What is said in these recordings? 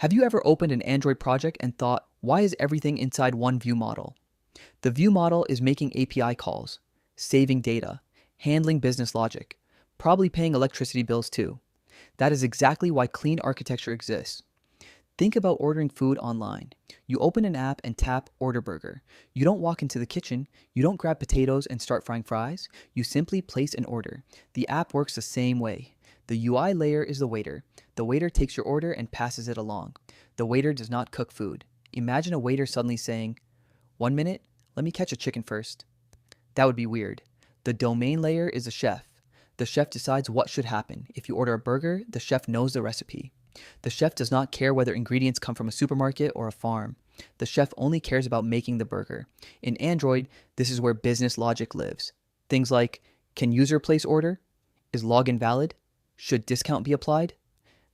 Have you ever opened an Android project and thought, why is everything inside one view model? The view model is making API calls, saving data, handling business logic, probably paying electricity bills too. That is exactly why clean architecture exists. Think about ordering food online. You open an app and tap Order Burger. You don't walk into the kitchen. You don't grab potatoes and start frying fries. You simply place an order. The app works the same way. The UI layer is the waiter. The waiter takes your order and passes it along. The waiter does not cook food. Imagine a waiter suddenly saying, "1 minute, let me catch a chicken first." That would be weird. The domain layer is the chef. The chef decides what should happen. If you order a burger, the chef knows the recipe. The chef does not care whether ingredients come from a supermarket or a farm. The chef only cares about making the burger. In Android, this is where business logic lives. Things like, can user place order? Is login valid? Should discount be applied?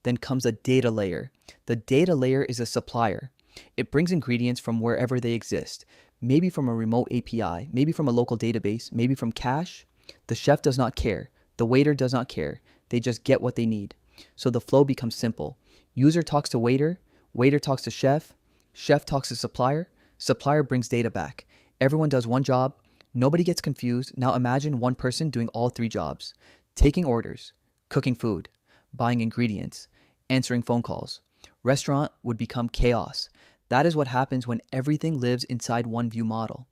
Then comes a data layer. The data layer is a supplier. It brings ingredients from wherever they exist. Maybe from a remote API, maybe from a local database, maybe from cache. The chef does not care. The waiter does not care. They just get what they need. So the flow becomes simple. User talks to waiter, waiter talks to chef, chef talks to supplier, supplier brings data back. Everyone does one job, nobody gets confused. Now imagine one person doing all three jobs: taking orders, cooking food, buying ingredients, answering phone calls. Restaurant would become chaos. That is what happens when everything lives inside one view model.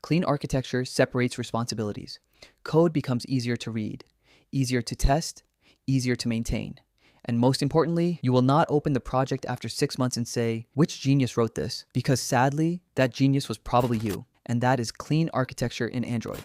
Clean architecture separates responsibilities. Code becomes easier to read, easier to test, easier to maintain. And most importantly, you will not open the project after 6 months and say, which genius wrote this? Because sadly, that genius was probably you. And that is clean architecture in Android.